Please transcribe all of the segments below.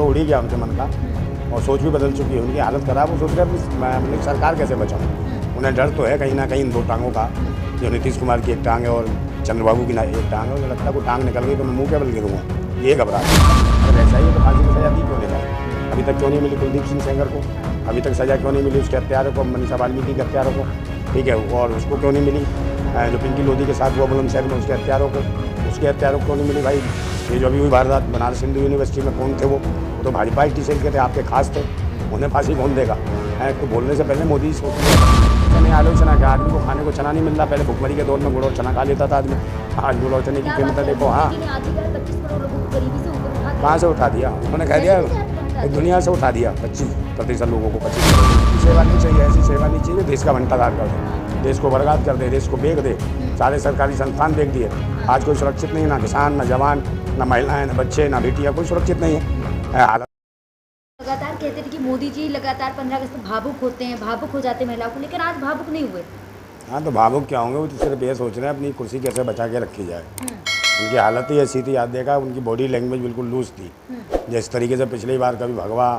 तो उड़ ही गया उनके मन का और सोच भी बदल चुकी है, उनकी हालत ख़राब। वो सोच रहे हैं अपनी सरकार कैसे बचाऊँ। उन्हें डर तो है कहीं ना कहीं इन दो टांगों का, जो नीतीश कुमार की एक टांग है और चंद्रबाबू की एक टांग है। उन्हें लगता है कोई टांग निकल गई तो मैं मुँह के बल गिरूँगा, ये घबरा। अगर ऐसा ही है तो फांसी की सज़ा दी क्यों नहीं जाए? अभी तक क्यों नहीं मिली कुलदीप सिंह सेंगर को? अभी तक सज़ा क्यों नहीं मिली उसके हत्यारों को, मनीषा वाल्मीकि के हत्यारों को? ठीक है, और उसको क्यों नहीं मिली जो पिंकी लोधी के साथ हुआ बुलंदशहर में, उसके हत्यारों को? उसके हत्यारों को क्यों नहीं मिली? भाई ये जो अभी हुई वारदात बनारस हिंदू यूनिवर्सिटी में, कौन थे वो तो भाजपा की सेल के थे, आपके खास थे। उन्हें फांसी कौन देगा? तो बोलने से पहले मोदी सोच लिया नहीं आलोचना क्या? आदमी को खाने को चना नहीं मिलता, पहले भुखमरी के दौर में गुड़ और चना खा लेता था आदमी। आज गुड़ और चने की कीमत देखो। हाँ, कहाँ से उठा दिया उन्होंने? कह दिया दुनिया से उठा दिया 25% लोगों को। 25% सेवा नहीं चाहिए, ऐसी सेवा नहीं चाहिए देश का भंडार कर दे, देश को बर्बाद कर दे, देश को बेच दे, सारे सरकारी संस्थान बेच दिए। आज कोई सुरक्षित नहीं, ना किसान, ना जवान, ना महिलाएं, ना बच्चे, ना बेटियां, कोई सुरक्षित नहीं है। हालत लगातार कहते थे कि मोदी जी लगातार 15 अगस्त में भावुक होते हैं, भावुक हो जाते हैं महिलाओं को, लेकिन आज भावुक नहीं हुए। हाँ, तो भावुक क्या होंगे? वो तो सिर्फ ये सोच रहे हैं अपनी कुर्सी कैसे बचा के रखी जाए। उनकी हालत ही ऐसी थी, याद देखा, उनकी बॉडी लैंग्वेज बिल्कुल लूज थी। जिस तरीके से पिछली बार कभी भगवा,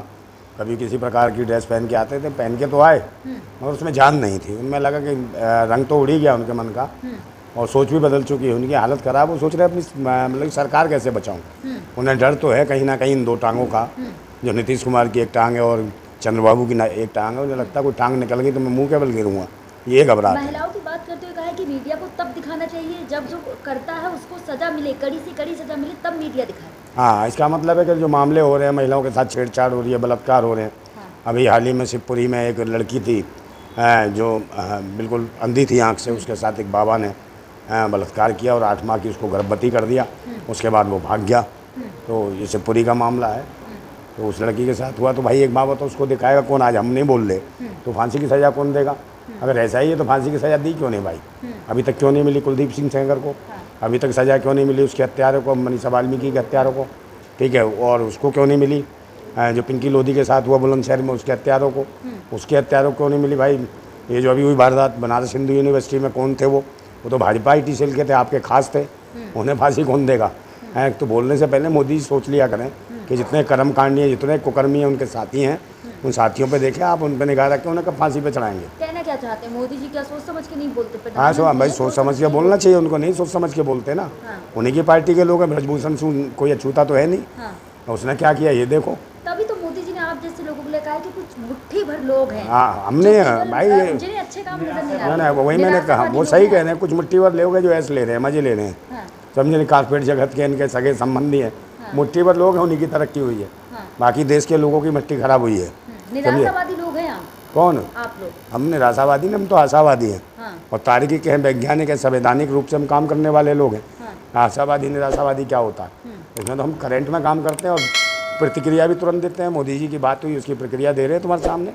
कभी किसी प्रकार की ड्रेस पहन के आते थे, पहन के तो आए मगर उसमें जान नहीं थी। उनमें लगा कि रंग तो उड़ ही गया उनके मन का और सोच भी बदल चुकी है, उनकी हालत ख़राब। वो सोच रहे हैं अपनी मतलब सरकार कैसे बचाऊँ। उन्हें डर तो है कहीं ना कहीं इन दो टांगों का, जो नीतीश कुमार की एक टांग है और चंद्रबाबू की एक टांग है। उन्हें लगता है कोई टांग निकल गई तो मैं मुँह के बल गिरूँगा, ये घबरा। महिलाओं की बात करते हुए कहा है कि मीडिया को तब दिखाना चाहिए जब जो करता है उसको सजा मिले, कड़ी से कड़ी सजा मिले, तब मीडिया दिखाए। हाँ, इसका मतलब है कि जो मामले हो रहे हैं, महिलाओं के साथ छेड़छाड़ हो रही है, बलात्कार हो रहे हैं। अभी हाल ही में शिवपुरी में एक लड़की थी जो बिल्कुल अंधी थी आँख से, उसके साथ एक बाबा ने बलात्कार किया और 8 माह की उसको गर्भवती कर दिया। उसके बाद वो भाग गया। तो ये शिवपुरी का मामला है। तो उस लड़की के साथ हुआ तो भाई एक बाबा तो उसको दिखाएगा कौन? आज हम नहीं बोल रहे तो फांसी की सज़ा कौन देगा? अगर ऐसा ही है तो फांसी की सज़ा दी क्यों नहीं भाई? अभी तक क्यों नहीं मिली कुलदीप सिंह सेंगर को? अभी तक सज़ा क्यों नहीं मिली उसके हत्यारों को, मनीषा वाल्मीकि के हत्यारों को? ठीक है, और उसको क्यों नहीं मिली जो पिंकी लोधी के साथ हुआ बुलंदशहर में, उसके हत्यारों को? उसके हत्यारों को क्यों नहीं मिली? भाई ये जो अभी हुई वारदात बनारस हिंदू यूनिवर्सिटी में, कौन थे वो तो भाजपा की सेल के थे, आपके खास थे। उन्हें फांसी कौन देगा? तो बोलने से पहले मोदी सोच लिया करें कि जितने कर्मकांडी हैं, जितने कुकर्मी हैं, उनके साथी हैं, उन साथियों पे देखें आप, उन पर निगाह रखें, उन्हें कब फांसी पे चढ़ाएंगे। कहना क्या चाहते हैं मोदी जी? क्या सोच समझ के नहीं बोलते? हाँ, भाई सोच समझ के बोलना चाहिए उनको, नहीं सोच समझ के बोलते ना। उन्हीं की पार्टी के लोग हैं, ब्रजभूषण कोई अछूता तो है नहीं। उसने क्या किया ये देखो। तभी तो मोदी जी ने आप जैसे लोगों के लिए कहा कि कुछ मुट्ठी भर लोग हैं। हाँ, हमने भाई जिन्हें अच्छे काम नजर नहीं आ रहे। वही मैंने कहा, वो सही कह रहे हैं, कुछ मुट्ठी भर लोग हैं जो ऐसे ले रहे हैं, मजे ले रहे हैं। समझे, कारपेट जगत के इनके सगे संबंधी हैं। मुट्ठी भर लोग हैं, उन्हीं की तरक्की हुई है। बाकी देश के लोगों की मिट्टी खराब हुई है। निराशावादी लोग हैं आप? कौन? आप लोग? हम निराशावादी नहीं, हम तो आशावादी हैं। और तार्किक हैं, वैज्ञानिक हैं, संवैधानिक रूप से हम काम करने वाले लोग हैं। आशावादी निराशावादी क्या होता है? इसमें तो हम करंट में काम करते हैं और प्रतिक्रिया भी तुरंत देते हैं। मोदी जी की बात हुई, उसकी प्रक्रिया दे रहे हैं तुम्हारे सामने।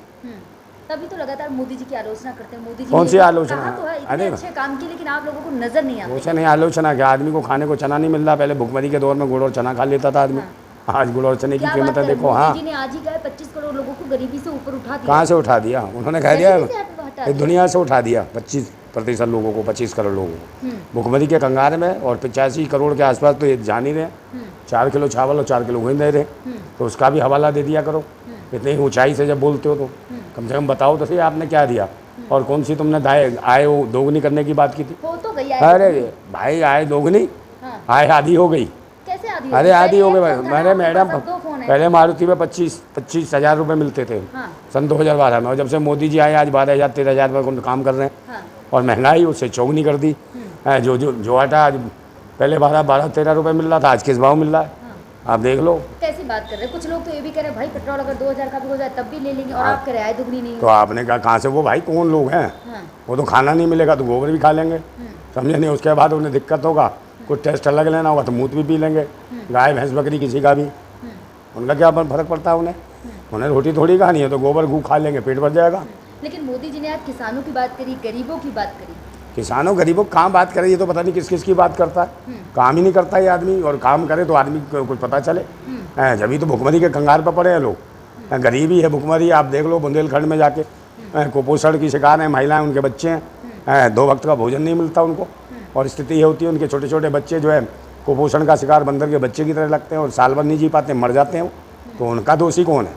तभी तो लगातार मोदी जी की आलोचना करते हैं। मोदी जी कौन सी आलोचना? तो है इतने अच्छे काम की, लेकिन आप लोगों को नजर नहीं आता। कुछ नहीं आलोचना क्या? आदमी को खाने को चना नहीं मिलता, पहले भुखमरी के दौर में गुड़ और चना खा लेता था आदमी। आज गुड़ और चने की कीमत देखो। हाँ, मोदी जी ने आज ही कहा 25 करोड़ लोगों को गरीबी से ऊपर उठा दिया। कहाँ से उठा दिया? उन्होंने कह दिया दुनिया से उठा दिया 25% लोगों को, 25 करोड़ लोगों को भुखमरी के कंगार में। और 85 करोड़ के आसपास तो ये जान ही रहे। 4 किलो चावल और 4 किलो गेहूं दे रहे, तो उसका भी हवाला दे दिया करो। इतनी ऊंचाई से जब बोलते हो तो कम से कम बताओ तो सही आपने क्या दिया और कौन सी तुमने आय वो दोगुनी करने की बात की थी। हो तो गई। अरे भाई आय दोगुनी, आय आधी हो गई। कैसे आधी? अरे आधी हो गई भाई। मैंने मैडम पहले मारुति में 25 हज़ार रुपये मिलते थे सन 2012 में, और जब से मोदी जी आए आज 12,000 13,000 में काम कर रहे हैं। और महंगाई उससे चौगुनी कर दी। जो आटा आज पहले 12-13 रुपये मिल रहा था, आज किस भाव मिल रहा है आप देख लो। कैसी बात कर रहे हैं? कुछ लोग तो ये भी कह रहे हैं भाई पेट्रोल अगर 2000 का भी हो जाए तब भी ले लेंगे, और आप कह रहे हैं दुगनी नहीं। तो आपने कहा कहाँ से? वो भाई कौन लोग हैं? वो तो खाना नहीं मिलेगा तो गोबर भी खा लेंगे, समझे नहीं? उसके बाद उन्हें दिक्कत होगा, कुछ टेस्ट अलग लेना होगा तो मूत भी पी लेंगे। गाय भैंस बकरी किसी का भी, उनका क्या फर्क पड़ता है उन्हें? उन्हें रोटी थोड़ी खानी है तो गोबर घू खा लेंगे, पेट भर जाएगा। लेकिन मोदी जी ने आज किसानों की बात करी, गरीबों की बात करी। किसानों गरीबों कहाँ बात करे? ये तो पता नहीं किस किस की बात करता है। काम ही नहीं करता ये आदमी, और काम करे तो आदमी को कुछ पता चले। जब तो भुखमरी के कंगार पर पड़े हैं लोग। गरीबी है, भुखमरी। आप देख लो बुंदेलखंड में जाके कुपोषण की शिकार हैं महिलाएं, उनके बच्चे हैं। 2 वक्त का भोजन नहीं मिलता उनको, और स्थिति ये होती है उनके छोटे छोटे बच्चे जो है कुपोषण का शिकार बंदर के बच्चे की तरह लगते हैं और साल भर नहीं जी पाते, मर जाते हैं वो। तो उनका दोषी कौन है?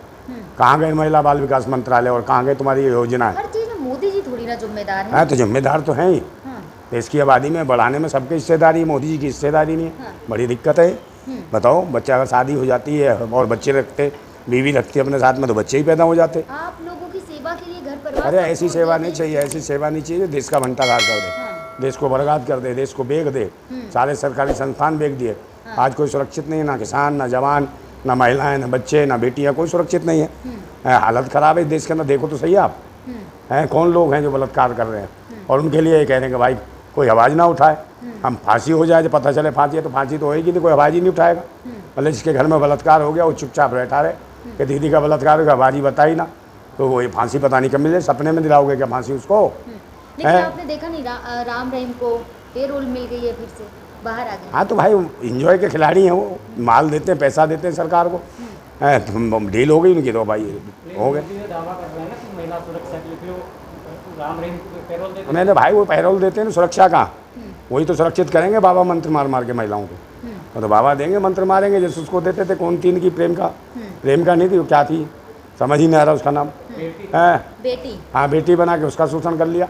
कहाँ गए महिला बाल विकास मंत्रालय और कहाँ गए तुम्हारी ये योजना है? हर चीज में मोदी जी थोड़ी ना जिम्मेदार है। हाँ, तो जिम्मेदार तो हैं ही। हाँ। देश की आबादी में बढ़ाने में सबकी हिस्सेदारी है, मोदी जी की हिस्सेदारी नहीं है। हाँ। बड़ी दिक्कत है। बताओ, बच्चा अगर शादी हो जाती है और बच्चे रखते, बीवी रखती है अपने साथ में, तो बच्चे ही पैदा हो जाते। आप लोगों की सेवा के लिए घर परिवार अरे सब ऐसी छोड़ सेवा देते नहीं हैं। चाहिए, ऐसी सेवा नहीं चाहिए देश का भंटाघाट कर दे, हाँ। देश को बर्बाद कर दे, देश को बेच दे। सारे सरकारी संस्थान बेच दिए। आज कोई सुरक्षित नहीं है, ना किसान, ना जवान, ना महिलाएं, ना बच्चे, ना बेटियां, कोई सुरक्षित नहीं है। हालत ख़राब है देश के अंदर। देखो तो सही आप हैं, कौन लोग हैं जो बलात्कार कर रहे हैं और उनके लिए ये कह रहे हैं कि भाई कोई आवाज़ ना उठाए, हम फांसी हो जाए, जो पता चले फांसी है तो फांसी तो होएगी नहीं, कोई आवाज़ ही नहीं उठाएगा। मतलब जिसके घर में बलात्कार हो गया वो चुपचाप बैठा रहे कि दीदी का बलात्कार हो गया, आवाज़ ही बताई ना, तो वो ये फांसी पता नहीं कब मिले, सपने में दिलाओगे क्या फांसी उसको? लेकिन आपने देखा नहीं राम रहीम को पेरोल मिल गई है, फिर से बाहर आ गए। हाँ, तो भाई इंजॉय के खिलाड़ी हैं वो, माल देते हैं, पैसा देते हैं सरकार को। तो डील हो गई उनकी, तो भाई हो गए। दावा कर रहे हैं ना कि महिला सुरक्षा के लिए फिर वो राम रहीम को पैरोल देते मैंने भाई वो पैरोल देते हैं ना, सुरक्षा का वही तो सुरक्षित करेंगे बाबा मंत्र मार मार के महिलाओं को। तो बाबा देंगे, मंत्र मारेंगे, जैसे उसको देते थे। कौन थी इनकी प्रेम का नहीं थी वो, क्या थी समझ ही नहीं आ रहा उसका नाम है। बेटी। हाँ, बेटी बना के उसका शोषण कर लिया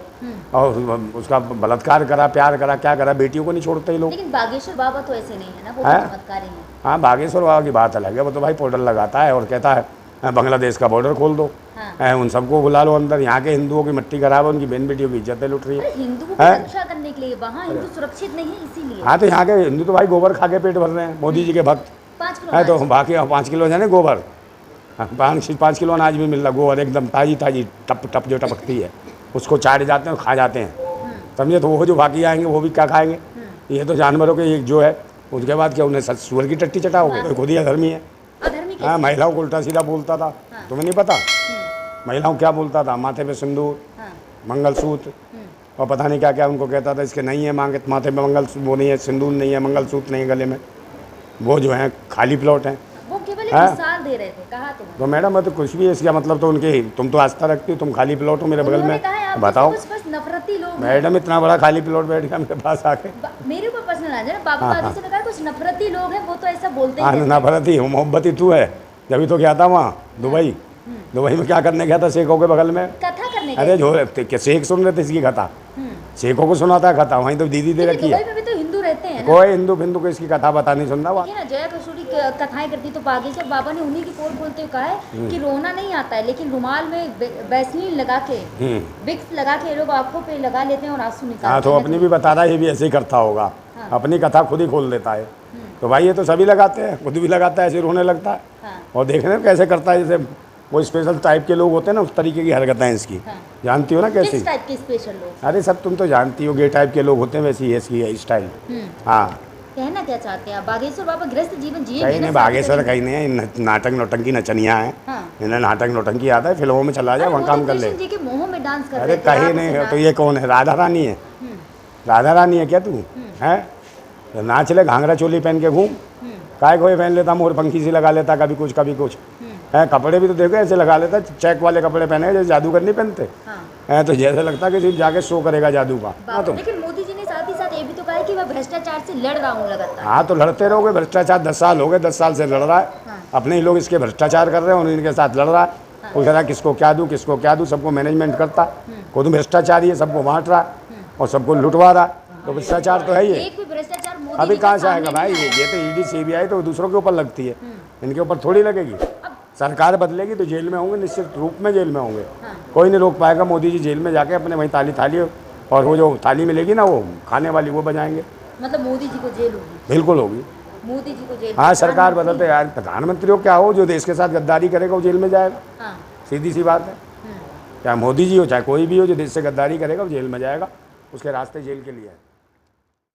और उसका बलात्कार करा, प्यार करा, क्या करा। बेटियों को नहीं छोड़ते ये लोग। लेकिन बागेश्वर बाबा तो ऐसे नहीं है ना, वो हैं? चमत्कारी है। हाँ, बागेश्वर बाबा की बात अलग है। वो तो भाई पाउडर लगाता है और कहता है बांग्लादेश का बॉर्डर खोल दो। हाँ। उन सबको बुला लो अंदर। यहाँ के हिंदुओं की मिट्टी खराब है, उनकी बहन बेटियों की इज्जतें लुट रही है। अरे हिंदुओं की रक्षा करने के लिए, वहाँ हिंदू सुरक्षित नहीं है इसीलिए। हाँ, तो यहाँ के हिंदू तो भाई गोबर खा के पेट भर रहे हैं, मोदी जी के भक्त 5 किलो है। तो अनाज। बाकी 5 किलो है ना गोबर, 5 किलो अनाज भी मिल रहा। गोबर एकदम ताजी ताजी टप टप जो टपकती है, उसको चाट जाते हैं और खा जाते हैं, समझे। तो वो जो बाकी आएंगे वो भी क्या खाएंगे? ये तो जानवरों के एक जो है, उसके बाद क्या उन्हें सुअर की टट्टी चटाओगे? तो खुद ही अधर्मी है। अधर्मी हाँ, महिलाओं को उल्टा सीधा बोलता था। हाँ। तुम्हें नहीं पता महिलाओं क्या बोलता था? माथे पे सिंदूर, हाँ। मंगलसूत्र और पता नहीं क्या क्या उनको कहता था। इसके नहीं है मांगे माथे पे मंगल, वो नहीं है, सिंदूर नहीं है, मंगलसूत्र नहीं है गले में, वो जो है खाली प्लॉट है। वो केवल एक हाँ? मिसाल दे रहे थे, कहा तो तो मैडम मैं तो कुछ भी है इसका मतलब तो उनके, तुम तो आस्था रखती हो, तुम खाली प्लॉट हो मेरे बगल में, बताओ। बस नफरती लोग हैं। मैडम इतना बड़ा खाली प्लॉट बैठ गया मेरे पास आके। मेरे ऊपर पर्सनल आ जाए ना, बाबू दादी से कहा कुछ नफरती लोग हैं, वो तो ऐसा बोलते हाँ, ही नफरत ही मोहब्बत ही तू है। जब तो गया था वहाँ दुबई, दुबई में क्या करने गया था? शेखों के बगल में। कथा करने अरे जो शेख सुन रहे थे इसकी कथा, शेखों को सुनाता कथा, वहीं तो दीदी दे रखी है। दुबई में भी तो हिंदू रहते हैं ना। कोई हिंदू बिंदु को इसकी कथा बता नहीं सुनना वहाँ। देखिए ना, जया कसूरी कथाएं करती तो बागेश्वर बाबा ने उन्हीं की पोल खोलते हुए कहा है कि रोना नहीं आता है, लेकिन रुमाल में वैसलीन लगा के, विक्स लगा के ये लोग आंखों पे लगा लेते हैं और आंसू निकालते हैं। हाँ, तो अपनी भी बता रहा है, ये भी ऐसे ही करता होगा। हाँ। अपनी कथा खुद ही खोल देता है। तो भाई ये तो सभी लगाते हैं, खुद भी लगाता है, ऐसे रोने लगता है। हाँ। और देखने में कैसे करता है, जैसे वो स्पेशल टाइप के लोग होते हैं ना, उस तरीके की हरकतें हैं इसकी। हाँ। जानती हो ना कैसी? किस टाइप के स्पेशल लोग? अरे सब तुम तो जानती हो, गे टाइप के लोग होते हैं, वैसी इसकी है स्टाइल। हाँ, कहना क्या चाहते हैं आप? बागेश्वर बाबा गृहस्थ जीवन जिए कहीं नहीं, बागेश्वर कहीं नहीं है, नाटक नौटंकी नचनिया है। हाँ। इन्हें नाटक नौटंकी आता है, फिल्मों में चला जाए, वहाँ काम कर ले। कृष्ण जी के मोह में डांस कर अरे रहे थे, कहीं आप नहीं उसे है। तो ये कौन है? राधा रानी है? राधा रानी है क्या तू? है तो नाच ले, घाघरा चोली पहन के घूम, काय कोई पहन लेता, मोर पंखी सी लगा लेता, कभी कुछ कभी कुछ है। कपड़े भी तो देखो ऐसे लगा लेता, चेक वाले कपड़े पहने जैसे जादूगर नहीं पहनते हैं। तो जैसे लगता है कि सिर्फ जाके शो करेगा जादू का। हाँ, तो लेकिन मोदी जी ने साथ ही साथ ये भी तो कहा है कि मैं भ्रष्टाचार से लड़ रहा हूँ लगातार। हाँ, तो लड़ते रहोगे। भ्रष्टाचार 10 साल हो गए, 10 साल से लड़ रहा है। हाँ। अपने ही लोग इसके भ्रष्टाचार कर रहे हैं और इनके साथ लड़ रहा है। वो कह रहा है किसको क्या दूँ, किसको क्या दूँ, सबको मैनेजमेंट करता। खुद भ्रष्टाचारी है, सबको बांट रहा है और सबको लुटवा रहा है। तो भ्रष्टाचार तो है ही है। एक भी भ्रष्टाचार मोदी अभी जी के कहाँ से सामने आएगा भाई? नहीं आया। ये तो ईडी सीबीआई तो दूसरों के ऊपर लगती है, इनके ऊपर थोड़ी लगेगी। अब सरकार बदलेगी तो जेल में होंगे, निश्चित रूप में जेल में होंगे। हाँ। कोई नहीं रोक पाएगा। मोदी जी जेल में जाके अपने वहीं थाली और वो जो थाली मिलेगी ना वो खाने वाली, वो बजाएंगे। मतलब मोदी जी को जेल होगी, बिल्कुल होगी। मोदी जी को जेल। हाँ, सरकार बदलते यार, प्रधानमंत्री हो क्या हो, जो देश के साथ गद्दारी करेगा वो जेल में जाएगा। हाँ। सीधी सी बात है। चाहे मोदी जी हो चाहे कोई भी हो, जो देश से गद्दारी करेगा वो जेल में जाएगा। उसके रास्ते जेल के लिए है।